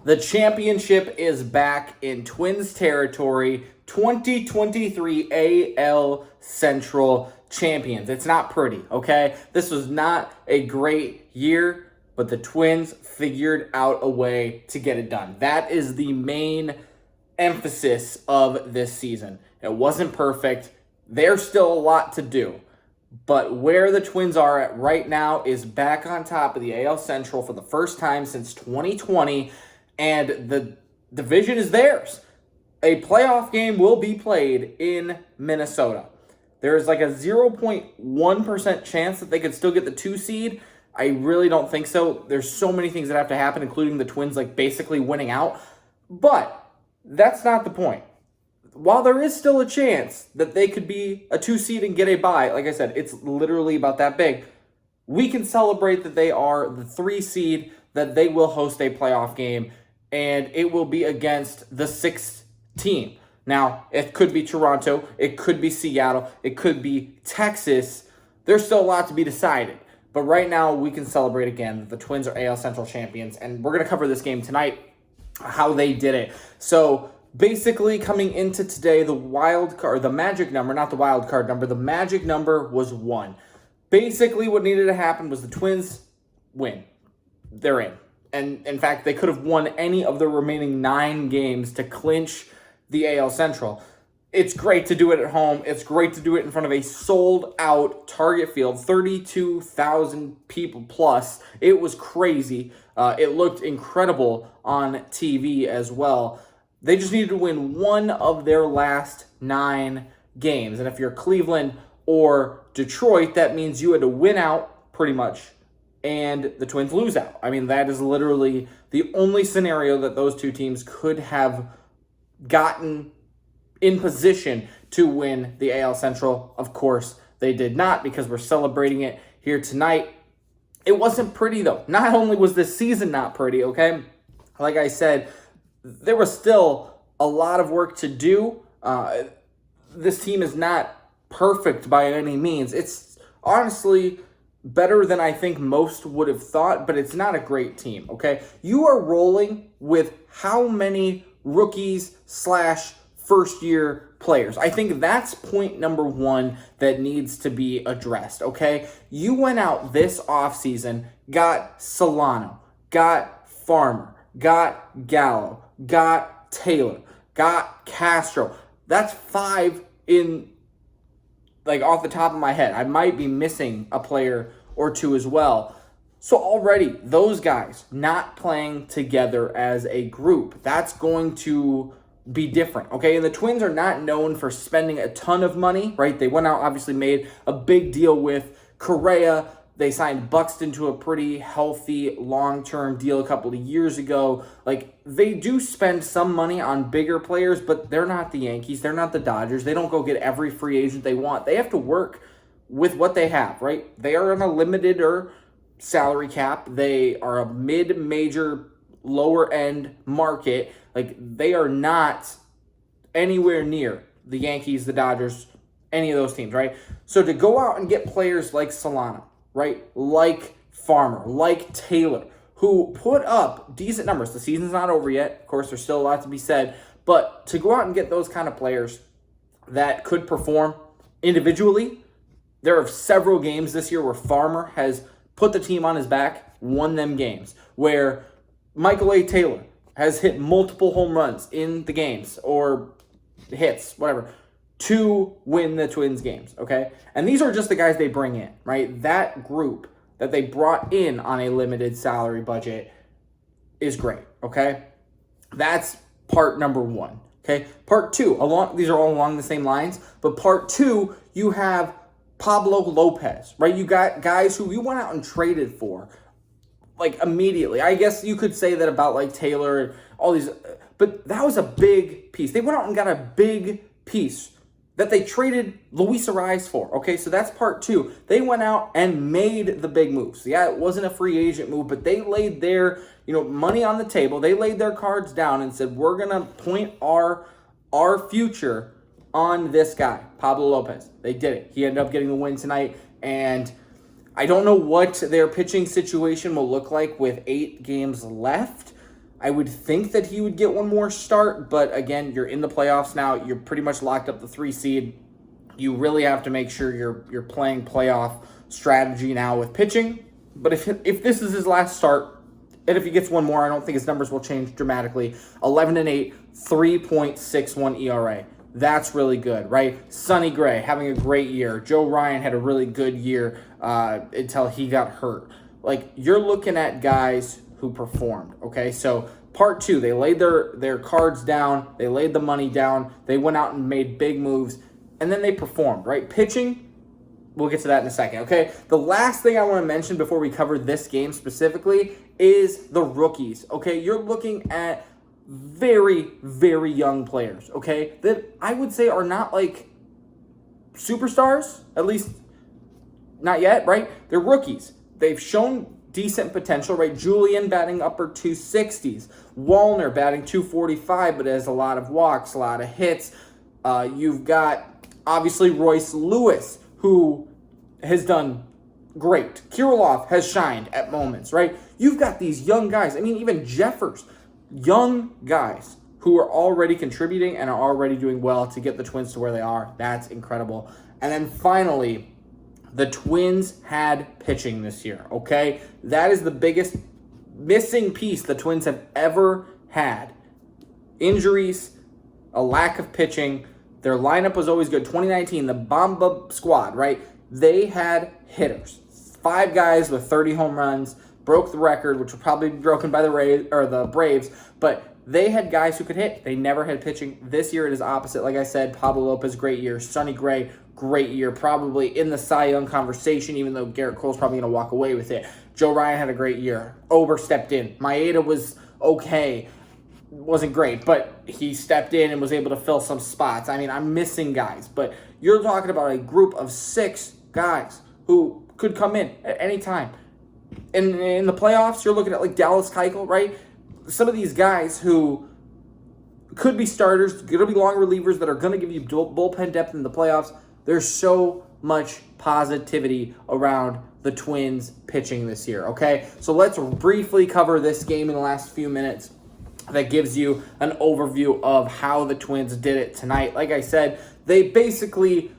The championship is back in Twins territory. 2023 AL Central champions. It's not pretty, okay? This was not a great year, but the Twins figured out a way to get it done. That is the main emphasis of this season. It wasn't perfect. There's still a lot to do. But where the Twins are at right now is back on top of the AL Central for the first time since 2020. And the division is theirs. A playoff game will be played in Minnesota. There is like a 0.1% chance that they could still get the 2 seed. I really don't think so. There's so many things that have to happen, including the Twins like basically winning out. But that's not the point. While there is still a chance that they could be a 2 seed and get a bye, like I said, it's literally about that big. We can celebrate that they are the 3 seed, that they will host a playoff game, and it will be against the 6th team. Now, it could be Toronto, it could be Seattle, it could be Texas. There's still a lot to be decided. But right now, we can celebrate again that the Twins are AL Central champions, and we're going to cover this game tonight, how they did it. So, basically, coming into today, the wild card, the magic number, not the wild card number, the magic number was 1. Basically, what needed to happen was the Twins win. They're in. And in fact, they could have won any of the remaining 9 games to clinch the AL Central. It's great to do it at home. It's great to do it in front of a sold-out Target field, 32,000 people plus. It was crazy. It looked incredible on TV as well. They just needed to win 1 of their last 9 games. And if you're Cleveland or Detroit, that means you had to win out pretty much, and the Twins lose out. I mean, that is literally the only scenario that those 2 teams could have gotten in position to win the AL Central. Of course, they did not, because we're celebrating it here tonight. It wasn't pretty, though. Not only was this season not pretty, okay? Like I said, there was still a lot of work to do. This team is not perfect by any means. It's honestly better than I think most would have thought, but it's not a great team, okay? You are rolling with how many rookies / first-year players? I think that's point number 1 that needs to be addressed, okay? You went out this offseason, got Solano, got Farmer, got Gallo, got Taylor, got Castro. That's 5 in, like, off the top of my head. I might be missing a player or 2 as well. So already, those guys not playing together as a group, that's going to be different, okay? And the Twins are not known for spending a ton of money, right? They went out, obviously made a big deal with Correa. They signed Buxton to a pretty healthy long-term deal a couple of years ago. Like, they do spend some money on bigger players, but they're not the Yankees. They're not the Dodgers. They don't go get every free agent they want. They have to work with what they have, right? They are on a limited or salary cap. They are a mid-major, lower-end market. Like, they are not anywhere near the Yankees, the Dodgers, any of those teams, right? So to go out and get players like Solano, right, like Farmer, like Taylor, who put up decent numbers. The season's not over yet. Of course, there's still a lot to be said. But to go out and get those kind of players that could perform individually, there are several games this year where Farmer has put the team on his back, won them games, where Michael A. Taylor has hit multiple home runs in the games, or hits, whatever, to win the Twins games, okay? And these are just the guys they bring in, right? That group that they brought in on a limited salary budget is great, okay? That's part number 1, okay? Part 2, these are all along the same lines, but part 2, you have Pablo Lopez, right? You got guys who you went out and traded for, like, immediately. I guess you could say that about, like, Taylor and all these, but that was a big piece. They went out and got a big piece that they traded Luis Ariz for, okay? So that's part 2. They went out and made the big moves. Yeah, it wasn't a free agent move, but they laid their, money on the table. They laid their cards down and said, we're going to point our future on this guy, Pablo Lopez. They did it. He ended up getting the win tonight, and I don't know what their pitching situation will look like with 8 games left. I would think that he would get one more start, but again, you're in the playoffs now. You're pretty much locked up the 3 seed. You really have to make sure you're playing playoff strategy now with pitching. But if this is his last start, and if he gets one more, I don't think his numbers will change dramatically. 11-8, 3.61 ERA. That's really good, right? Sonny Gray having a great year. Joe Ryan had a really good year until he got hurt. Like, you're looking at guys who performed, okay? So part 2, they laid their cards down, they laid the money down, they went out and made big moves, and then they performed, right? Pitching, we'll get to that in a second, okay? The last thing I want to mention before we cover this game specifically is the rookies, okay? You're looking at very, very young players, okay? That I would say are not like superstars, at least not yet, right? They're rookies. They've shown decent potential, right? Julian batting upper 260s. Wallner batting 245, but has a lot of walks, a lot of hits. You've got, obviously, Royce Lewis, who has done great. Kirilloff has shined at moments, right? You've got these young guys. I mean, even Jeffers. Young guys who are already contributing and are already doing well to get the Twins to where they are. That's incredible. And then finally, the Twins had pitching this year, okay? That is the biggest missing piece the Twins have ever had. Injuries, a lack of pitching. Their lineup was always good. 2019, the Bomba squad, right? They had hitters. 5 guys with 30 home runs, broke the record, which will probably be broken by the Braves, but they had guys who could hit. They never had pitching. This year it is opposite. Like I said, Pablo Lopez, great year. Sonny Gray, great year. Probably in the Cy Young conversation, even though Garrett Cole's probably going to walk away with it. Joe Ryan had a great year. Ober stepped in. Maeda was okay. Wasn't great, but he stepped in and was able to fill some spots. I mean, I'm missing guys, but you're talking about a group of 6 guys who could come in at any time. And in the playoffs, you're looking at like Dallas Keuchel, right? Some of these guys who could be starters, going to be long relievers that are going to give you bullpen depth in the playoffs. There's so much positivity around the Twins pitching this year, okay? So let's briefly cover this game in the last few minutes. That gives you an overview of how the Twins did it tonight. Like I said, they basically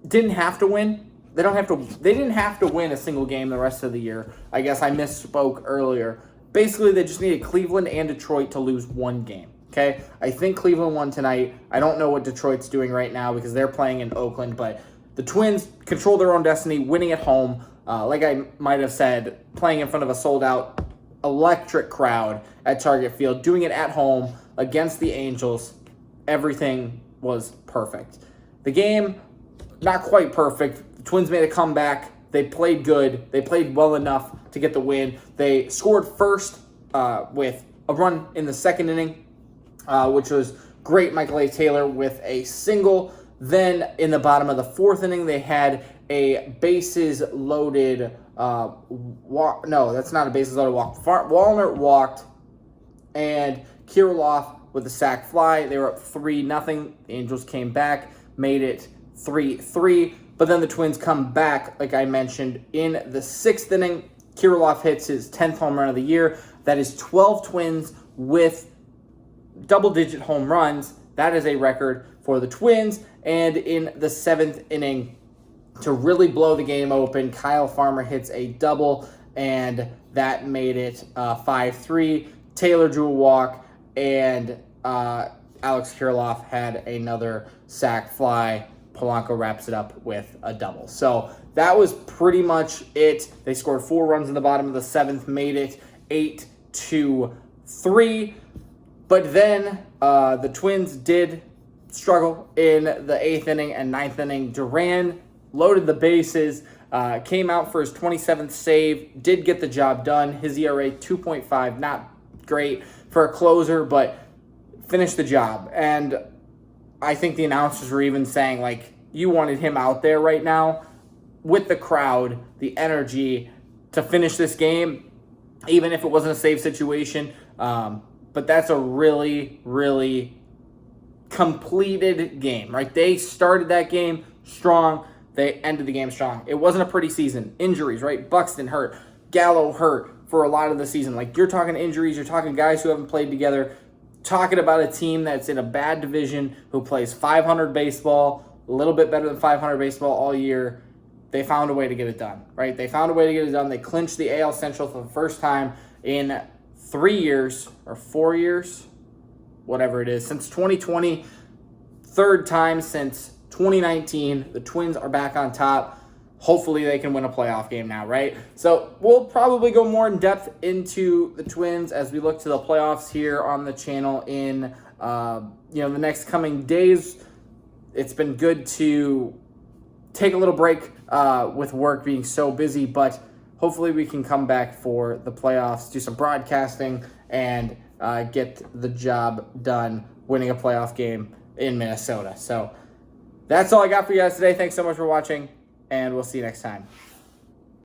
didn't have to win. They didn't have to win a single game the rest of the year. I guess I misspoke earlier. Basically, they just needed Cleveland and Detroit to lose one game. Okay? I think Cleveland won tonight. I don't know what Detroit's doing right now because they're playing in Oakland, but the Twins control their own destiny, winning at home. Like I might have said, playing in front of a sold-out electric crowd at Target Field, doing it at home against the Angels. Everything was perfect. The game, not quite perfect. The Twins made a comeback. They played good. They played well enough to get the win. They scored first with a run in the second inning, which was great. Michael A. Taylor with a single. Then in the bottom of the fourth inning, they had a bases loaded walk. No, that's not a bases loaded walk. Wallner walked, and Kirilloff with a sac fly. They were up 3-0. The Angels came back, made it 3-3. But then the Twins come back, like I mentioned, in the sixth inning. Kirilloff hits his 10th home run of the year. That is 12 Twins with double-digit home runs. That is a record for the Twins. And in the seventh inning, to really blow the game open, Kyle Farmer hits a double, and that made it 5-3. Taylor drew a walk, and Alex Kirilloff had another sac fly. Polanco wraps it up with a double. So that was pretty much it. They scored 4 runs in the bottom of the seventh, made it 8-3. But then the Twins did struggle in the 8th inning and 9th inning. Duran loaded the bases, came out for his 27th save, did get the job done. His ERA 2.5, not great for a closer, but finished the job. And I think the announcers were even saying, like, you wanted him out there right now with the crowd, the energy to finish this game, even if it wasn't a save situation. But that's a really, really completed game, right? They started that game strong. They ended the game strong. It wasn't a pretty season. Injuries, right? Buxton hurt. Gallo hurt. for a lot of the season. Like, you're talking injuries, you're talking guys who haven't played together, talking about a team that's in a bad division who plays 500 baseball, a little bit better than 500 baseball all year. They found a way to get it done, right? They found a way to get it done. They clinched the AL Central for the first time in 3 years or 4 years, whatever it is, since 2020. Third time since 2019. The Twins are back on top. Hopefully they can win a playoff game now, right? So we'll probably go more in depth into the Twins as we look to the playoffs here on the channel in the next coming days. It's been good to take a little break with work being so busy, but hopefully we can come back for the playoffs, do some broadcasting, and get the job done winning a playoff game in Minnesota. So that's all I got for you guys today. Thanks so much for watching, and we'll see you next time.